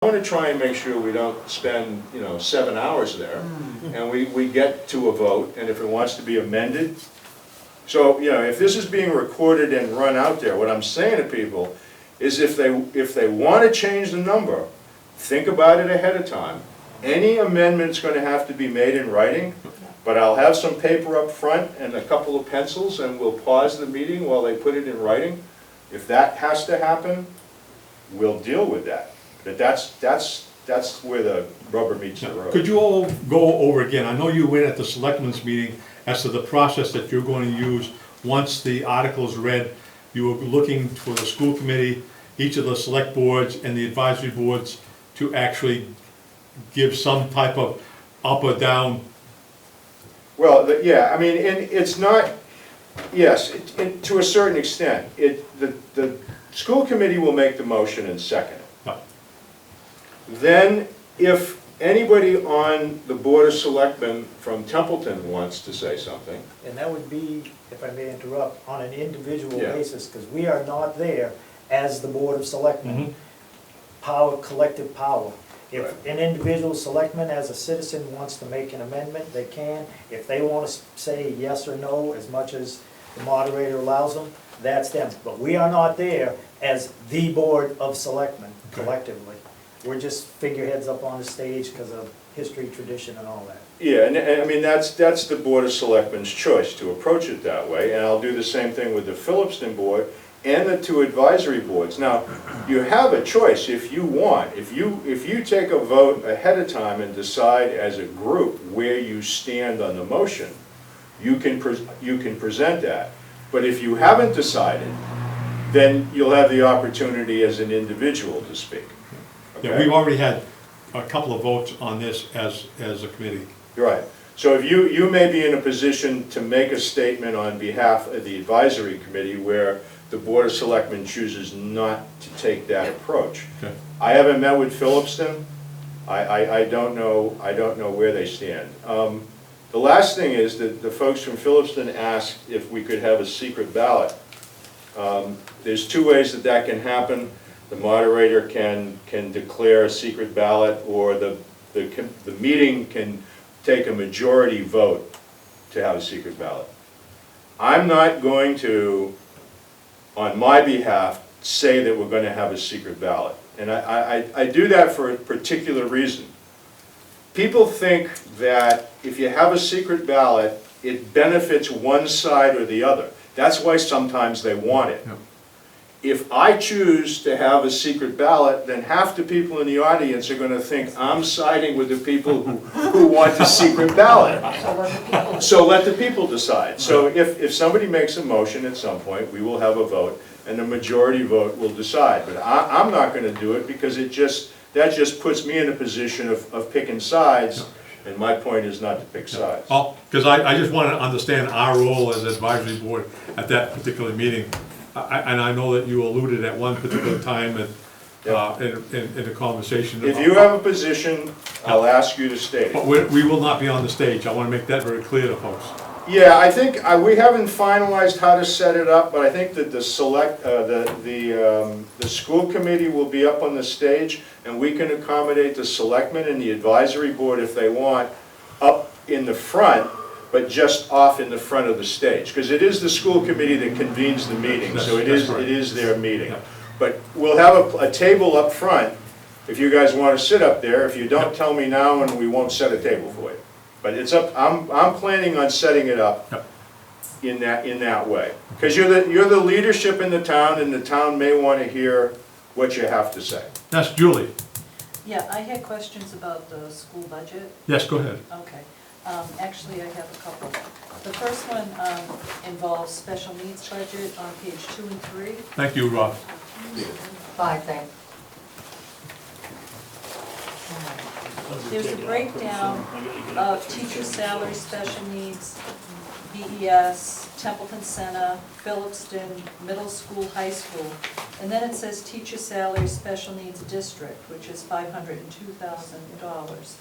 I want to try and make sure we don't spend, 7 hours there, and we get to a vote, and if it wants to be amended. So, if this is being recorded and run out there, what I'm saying to people is if they want to change the number, think about it ahead of time. Any amendment's going to have to be made in writing, but I'll have some paper up front and a couple of pencils, and we'll pause the meeting while they put it in writing. If that has to happen, we'll deal with that. But that's where the rubber meets the road. Could you all go over again? I know you went at the selectmen's meeting as to the process that you're going to use once the article is read. You were looking for the school committee, each of the select boards and the advisory boards to actually give some type of up or down. Well, yeah, I mean, it's not, yes, to a certain extent. The school committee will make the motion and second it. Then, if anybody on the Board of Selectmen from Templeton wants to say something. And that would be, if I may interrupt, on an individual Yeah. basis, because we are not there as the Board of Selectmen. Power, collective power. If Right. an individual selectman as a citizen wants to make an amendment, they can. If they want to say yes or no, as much as the moderator allows them, that's them. But we are not there as the Board of Selectmen collectively. We're just figureheads up on the stage because of history, tradition, and all that. Yeah, and I mean, that's the Board of Selectmen's choice to approach it that way, and I'll do the same thing with the Phillipston Board and the two advisory boards. Now, you have a choice if you want. If you take a vote ahead of time and decide as a group where you stand on the motion, you can present that. But if you haven't decided, then you'll have the opportunity as an individual to speak. Yeah, we've already had a couple of votes on this as a committee. Right. So if you may be in a position to make a statement on behalf of the advisory committee where the Board of Selectmen chooses not to take that approach. Okay. I haven't met with Phillipston. I don't know where they stand. The last thing is that the folks from Phillipston asked if we could have a secret ballot. There's two ways that can happen. The moderator can declare a secret ballot, or the meeting can take a majority vote to have a secret ballot. I'm not going to, on my behalf, say that we're going to have a secret ballot. And I do that for a particular reason. People think that if you have a secret ballot, it benefits one side or the other. That's why sometimes they want it. Yep. If I choose to have a secret ballot, then half the people in the audience are going to think I'm siding with the people who want the secret ballot. So let the people decide. So if somebody makes a motion at some point, we will have a vote, and the majority vote will decide. But I'm not going to do it because that just puts me in a position of picking sides, and my point is not to pick sides. Oh, because I just want to understand our role as advisory board at that particular meeting. And I know that you alluded at one particular time in the conversation. If you have a position, I'll ask you to state it. But we will not be on the stage. I want to make that very clear to folks. Yeah, I think we haven't finalized how to set it up, but I think that the school committee will be up on the stage, and we can accommodate the selectmen and the advisory board if they want up in the front, but just off in the front of the stage, because it is the school committee that convenes the meeting, so it is their meeting. But we'll have a table up front if you guys want to sit up there. If you don't, tell me now, and we won't set a table for you. But it's up. I'm planning on setting it up in that way, because you're the leadership in the town, and the town may want to hear what you have to say. That's Julie. Yeah, I had questions about the school budget. Yes, go ahead. Okay. Actually, I have a couple. The first one involves special needs budget on page 2 and 3. Thank you, Rob. 5, thanks. There's a breakdown of teacher salary, special needs, BES, Templeton Center, Phillipston, middle school, high school. And then it says teacher salary, special needs district, which is $502,000.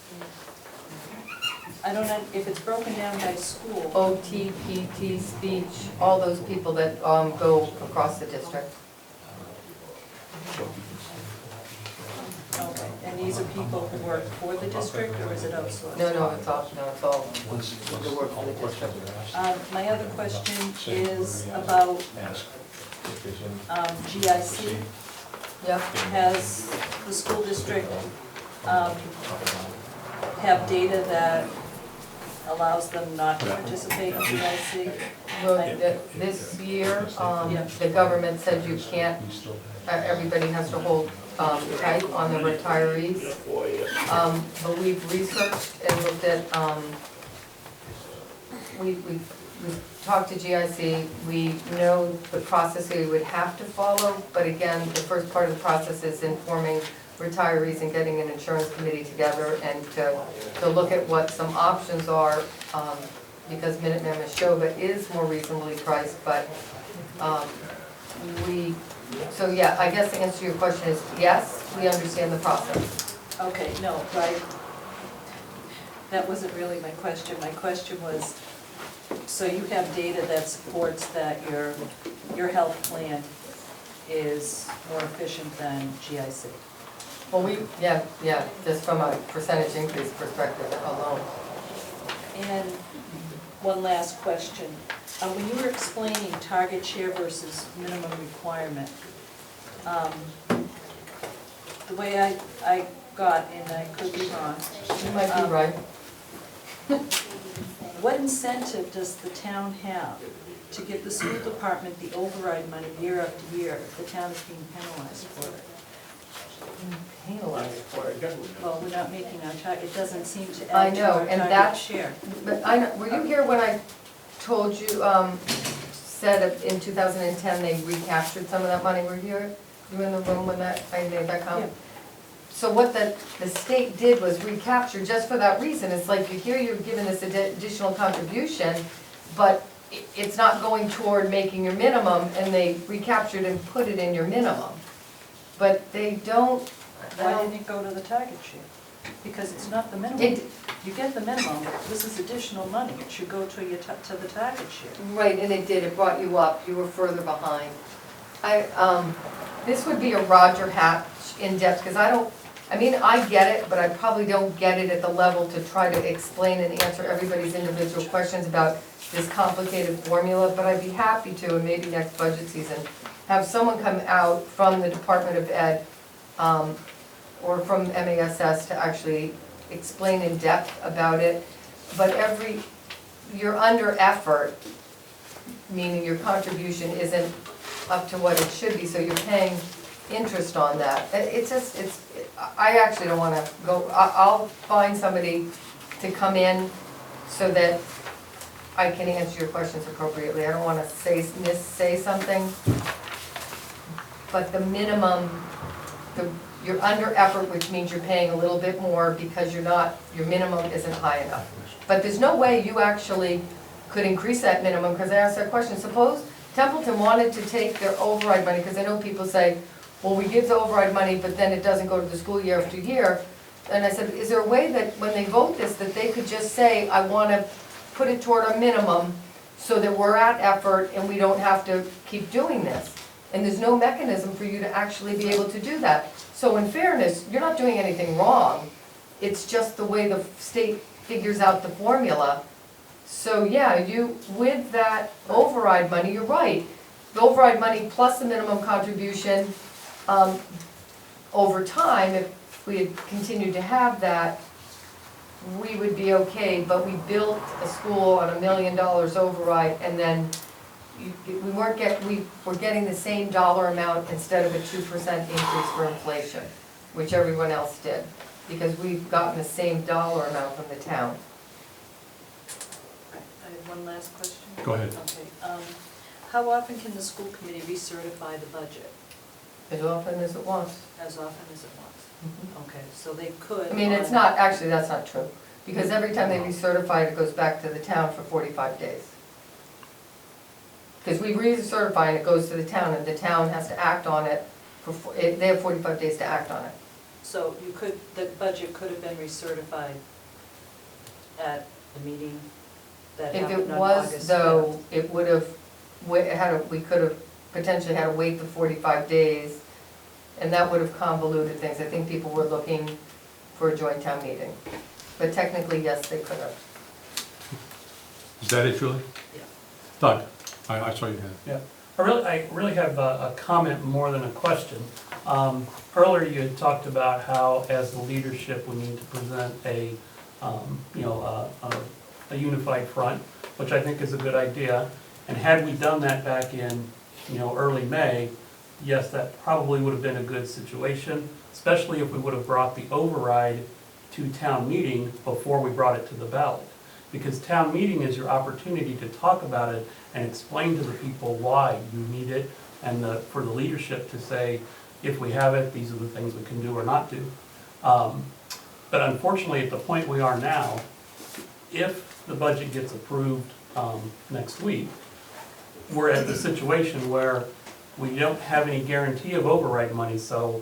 I don't know if it's broken down by school. OT, PT, speech, all those people that go across the district. Okay, and these are people who work for the district, or is it outsourced? No, it's all the work for the district. My other question is about GIC. Yep. Has the school district have data that allows them not to participate in GIC? Well, this year, the government said you can't, everybody has to hold tight on the retirees. But we've researched and looked at, we've talked to GIC, we know the process we would have to follow, but again, the first part of the process is informing retirees and getting an insurance committee together and to look at what some options are, because Minuteman Neshoba is more reasonably priced, but so yeah, I guess the answer to your question is yes, we understand the process. Okay, no, right. That wasn't really my question. My question was, so you have data that supports that your health plan is more efficient than GIC? Well, yeah, just from a percentage increase perspective alone. And one last question. When you were explaining target share versus minimum requirement, the way I got, and I could be wrong. You might be right. What incentive does the town have to give the school department the override money year after year if the town is being penalized for it? Penalized for it. Well, we're not making our target, it doesn't seem to I add to know, our and target that- share. But I know, were you here when I told you, said in 2010 they recaptured some of that money? Were you in the room when that, I made that comment? Yeah. So what the state did was recapture just for that reason. It's like you hear you're given this additional contribution, but it's not going toward making your minimum, and they recaptured and put it in your minimum. But they don't. Why didn't it go to the target share? Because it's not the minimum. You get the minimum, but this is additional money. It should go to to the target share. Right, and it did, it brought you up, you were further behind. This would be a Roger Hatch in-depth, because I get it, but I probably don't get it at the level to try to explain and answer everybody's individual questions about this complicated formula, but I'd be happy to, and maybe next budget season, have someone come out from the Department of Ed, or from MASs to actually explain in depth about it. But you're under effort, meaning your contribution isn't up to what it should be, so you're paying interest on that. I actually don't wanna go, I'll find somebody to come in so that I can answer your questions appropriately. I don't wanna say something, but the minimum, you're under effort, which means you're paying a little bit more because your minimum isn't high enough. But there's no way you actually could increase that minimum, because I asked that question. Suppose Templeton wanted to take their override money, because I know people say, well, we give the override money, but then it doesn't go to the school year after year. And I said, is there a way that when they vote this, that they could just say, I want to put it toward a minimum so that we're at effort and we don't have to keep doing this? And there's no mechanism for you to actually be able to do that. So in fairness, you're not doing anything wrong. It's just the way the state figures out the formula. So yeah, with that override money, you're right. The override money plus the minimum contribution, over time, if we had continued to have that, we would be okay, but we built a school on $1 million override, and then we were getting the same dollar amount instead of a 2% increase for inflation, which everyone else did, because we've gotten the same dollar amount from the town. I have one last question. Go ahead. Okay. How often can the school committee recertify the budget? As often as it wants. As often as it wants? Okay, so they could. I mean, it's not, actually, that's not true, because every time they recertify it, it goes back to the town for 45 days. Because we recertify and it goes to the town, and the town has to act on it, they have 45 days to act on it. So the budget could have been recertified at the meeting that If it happened on was, August 5th? though, it would have, we could have potentially had to wait the 45 days, and that would have convoluted things. I think people were looking for a joint town meeting. But technically, yes, they could have. Is that it, Julie? Yeah. Doug, I saw you had. Yeah, I really have a comment more than a question. Earlier you had talked about how as the leadership we need to present a unified front, which I think is a good idea. And had we done that back in, early May, yes, that probably would have been a good situation, especially if we would have brought the override to town meeting before we brought it to the ballot. Because town meeting is your opportunity to talk about it and explain to the people why you need it, and for the leadership to say, if we have it, these are the things we can do or not do. But unfortunately, at the point we are now, if the budget gets approved next week, we're at the situation where we don't have any guarantee of override money, so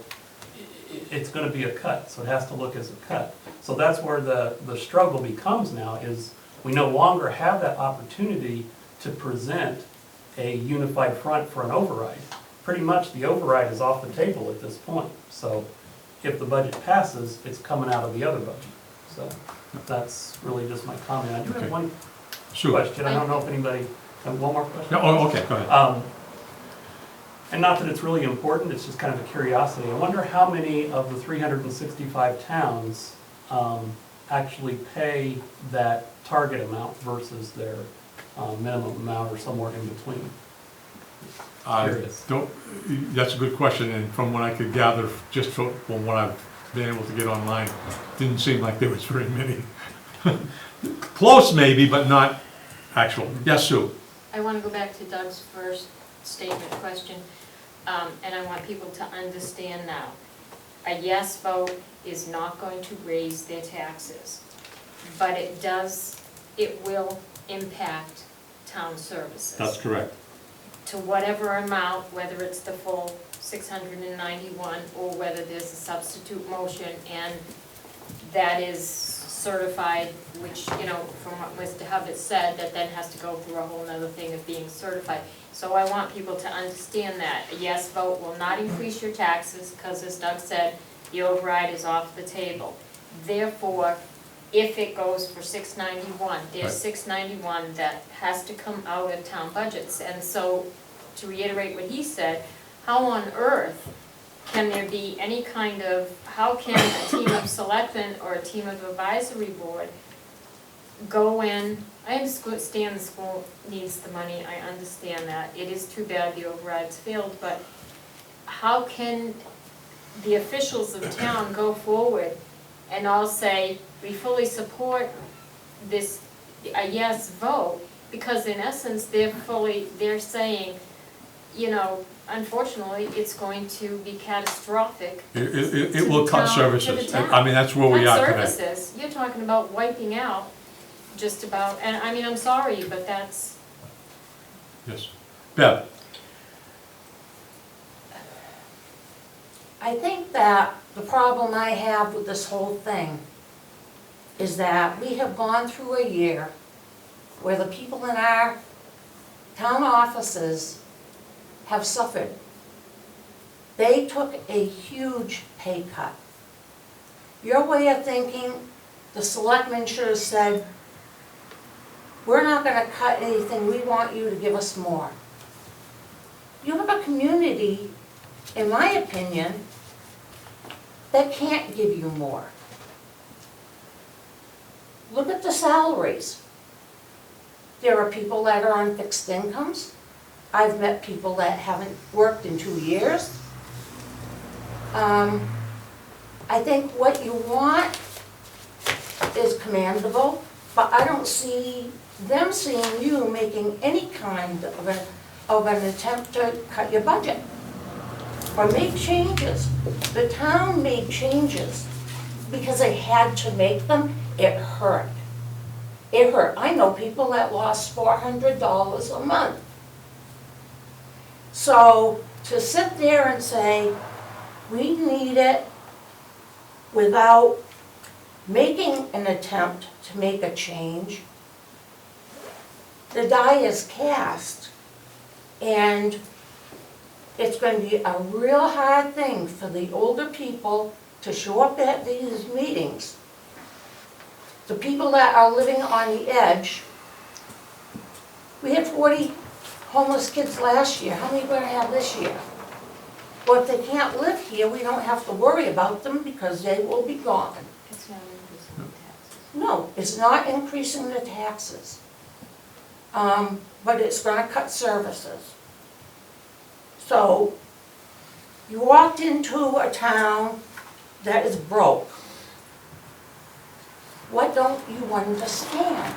it's gonna be a cut, so it has to look as a cut. So that's where the struggle becomes now, is we no longer have that opportunity to present a unified front for an override. Pretty much the override is off the table at this point. So if the budget passes, it's coming out of the other budget. So that's really just my comment. I do have Okay. one Sue? question. I don't know if anybody, one more question? No, oh, okay, go ahead. And not that it's really important, it's just kind of a curiosity. I wonder how many of the 365 towns actually pay that target amount versus their minimum amount, or somewhere in between? Curious. That's a good question, and from what I could gather, just from what I've been able to get online, didn't seem like there was very many. Close maybe, but not actual. Yes, Sue? I want to go back to Doug's first statement question, and I want people to understand now. A yes vote is not going to raise their taxes, but it will impact town services. That's correct. To whatever amount, whether it's the full 691 or whether there's a substitute motion and that is certified, which, from what Mr. Hubbard said, that then has to go through a whole nother thing of being certified. So I want people to understand that a yes vote will not increase your taxes, because as Doug said, the override is off the table. Therefore, if it goes for 691, there's Right. 691 that has to come out of town budgets. And so, to reiterate what he said, how on earth can there be any kind of, how can a team of selectmen or a team of advisory board go in? I understand the school needs the money, I understand that. It is too bad the override's failed, but how can the officials of town go forward and all say, we fully support this, a yes vote, because in essence, they're saying, unfortunately, it's going to be catastrophic. It will cut to the services. town. I mean, that's where we are Cut today. services, you're talking about wiping out just about, and I mean, I'm sorry, but that's, Yes. Bev? I think that the problem I have with this whole thing is that we have gone through a year where the people in our town offices have suffered. They took a huge pay cut. Your way of thinking, the selectmen should have said, we're not gonna cut anything, we want you to give us more. You have a community, in my opinion, that can't give you more. Look at the salaries. There are people that are on fixed incomes. I've met people that haven't worked in 2 years. I think what you want is commendable, but I don't see them seeing you making any kind of an attempt to cut your budget or make changes. The town made changes because they had to make them. It hurt. It hurt. I know people that lost $400 a month. So to sit there and say, we need it without making an attempt to make a change, the die is cast. And it's going to be a real hard thing for the older people to to show up at these meetings. The people that are living on the edge, we had 40 homeless kids last year. How many we're gonna have this year? Well, if they can't live here, we don't have to worry about them because they will be gone. It's not increasing the taxes. No, it's not increasing the taxes. But it's gonna cut services. So, you walked into a town that is broke. What don't you understand?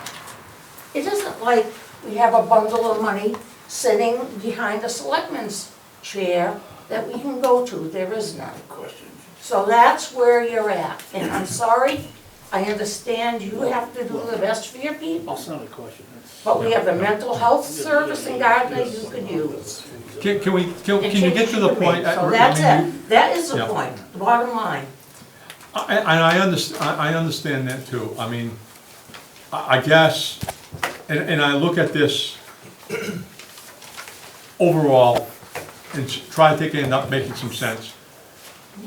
It isn't like we have a bundle of money sitting behind a selectman's chair that we can go to. There is none. So that's where you're at. And I'm sorry, I understand you have to do the best for your people. That's not a question. But we have the mental health service in Gardner you could use. Can you get to the point? So that's I mean, it. That is the Yeah. point, the bottom line. I understand that too. I mean, I guess, and I look at this overall and try to take it and up making some sense.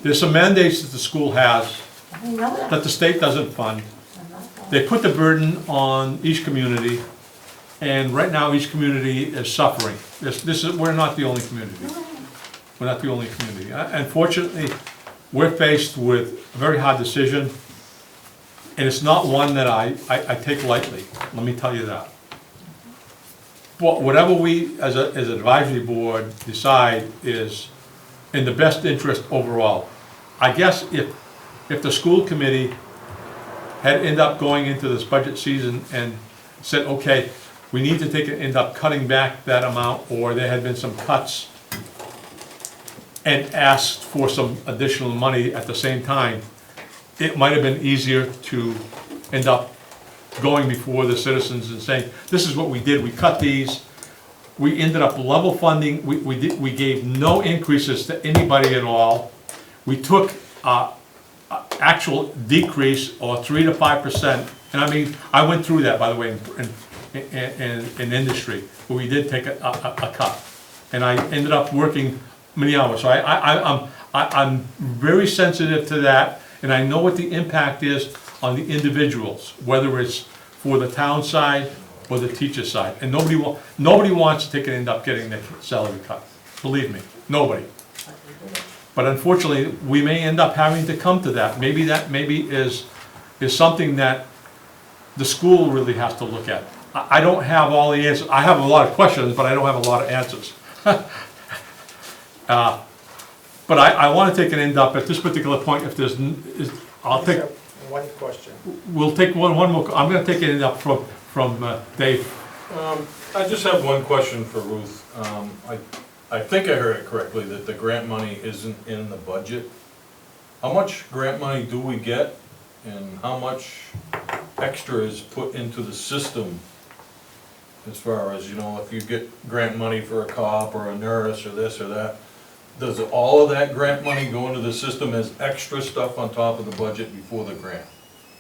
There's some mandates that the school has I know that. that the state doesn't fund. They put the burden on each community, and right now each community is suffering. We're not the only community. We're not the only community. Unfortunately, we're faced with a very hard decision, and it's not one that I take lightly, let me tell you that. But whatever we, as an advisory board, decide is in the best interest overall. I guess if the school committee had ended up going into this budget season and said, okay, we need to end up cutting back that amount, or there had been some cuts, and asked for some additional money at the same time, it might have been easier to end up going before the citizens and saying, this is what we did, we cut these. We ended up level funding, we gave no increases to anybody at all. We took actual decrease or 3 to 5%, and I mean, I went through that, by the way, in industry, but we did take a cut. And I ended up working many hours, so I'm very sensitive to that, and I know what the impact is on the individuals, whether it's for the town side or the teacher side, and nobody wants to end up getting their salary cut, believe me, nobody. But unfortunately, we may end up having to come to that. Maybe that is something that the school really has to look at. I don't have all the answers. I have a lot of questions, but I don't have a lot of answers. But I want to take an end up at this particular point. If there's, I'll take. One question. We'll take one more. I'm going to take an end up from Dave. I just have one question for Ruth. I think I heard it correctly, that the grant money isn't in the budget. How much grant money do we get, and how much extra is put into the system? As far as, you know, if you get grant money for a cop or a nurse or this or that, does all of that grant money go into the system as extra stuff on top of the budget before the grant?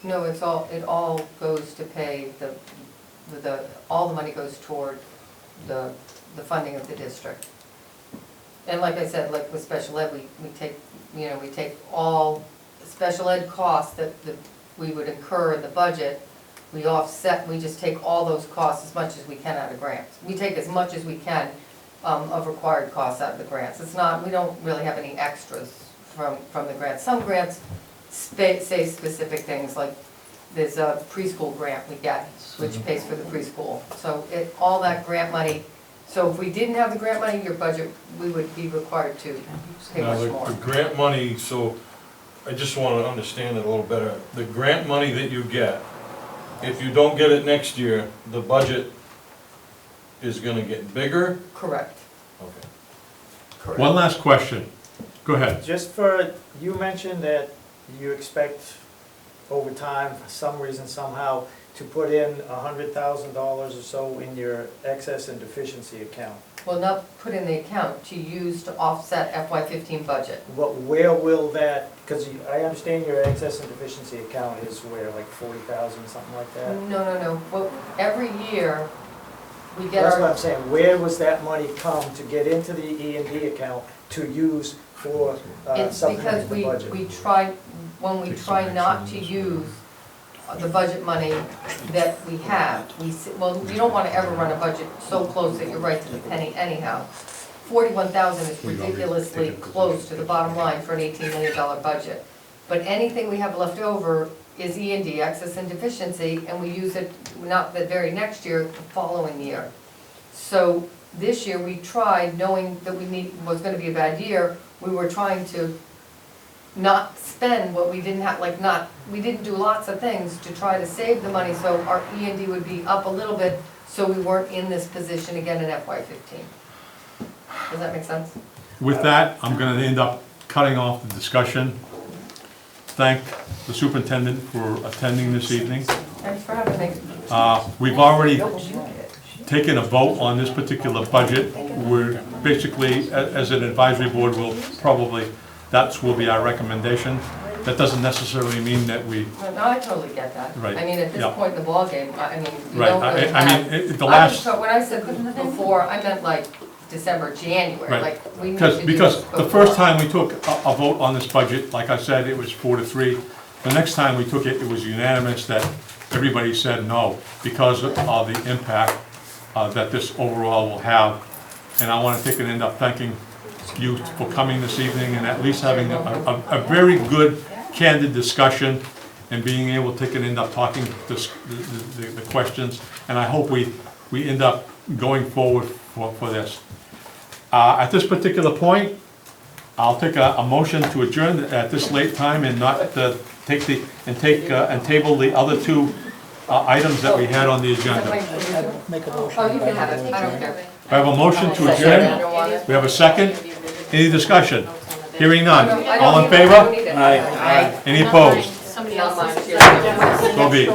No, it all goes to pay all the money goes toward the funding of the district. And like I said, like with special ed, we take all special ed costs that we would incur in the budget, we offset, we just take all those costs as much as we can out of grants. We take as much as we can of required costs out of the grants. It's not, we don't really have any extras from the grants. Some grants say specific things, like there's a preschool grant we get, which pays for the preschool. So all that grant money, so if we didn't have the grant money in your budget, we would be required to pay Now, much more. the grant money, so I just want to understand it a little better. The grant money that you get, if you don't get it next year, the budget is going to get bigger? Correct. Okay. Correct. One last question. Go ahead. Just for, you mentioned that you expect over time, for some reason, somehow, to put in $100,000 or so in your excess and deficiency account. Well, not put in the account, to use to offset FY15 budget. But where will that, because I understand your excess and deficiency account is where, like 40,000, something like that? No. Well, every year, we get That's what our, I'm saying, where was that money come to get into the E&D account to use for it's supplementing because the budget? we try, when we try not to use the budget money that we have. Well, you don't wanna ever run a budget so close that you're right to the penny anyhow. 41,000 is ridiculously close to the bottom line for an $18 million budget. But anything we have left over is E&D, excess and deficiency, and we use it not the very next year, the following year. So this year, we tried, knowing that was gonna be a bad year, we were trying to not spend what we didn't have, we didn't do lots of things to try to save the money, so our E&D would be up a little bit, so we weren't in this position again in FY15. Does that make sense? With that, I'm gonna end up cutting off the discussion. Thank the superintendent for attending this evening. Thanks for having me. We've already taken a vote on this particular budget. We're basically, as an advisory board, will be our recommendation. That doesn't necessarily mean that we, No, I totally get that. Right, I mean, at this yeah. point in the ballgame, I mean, you right, don't really I have. mean, the last, When I said before, I meant like December, January, right. like we need to do this Because the before. first time we took a vote on this budget, like I said, it was 4-3. The next time we took it, it was unanimous that everybody said no because of the impact that this overall will have. And I want to take and end up thanking you for coming this evening and at least having a very good, candid discussion and being able to take and end up talking the questions. And I hope we end up going forward for this. At this particular point, I'll take a motion to adjourn at this late time and not and table the other two items that we had on the agenda. Make a motion. Oh, you can have it, I don't care. We have a motion to adjourn. We have a second. Any discussion? Hearing none. All in favor? Aye. Any opposed? Somebody else. So be it.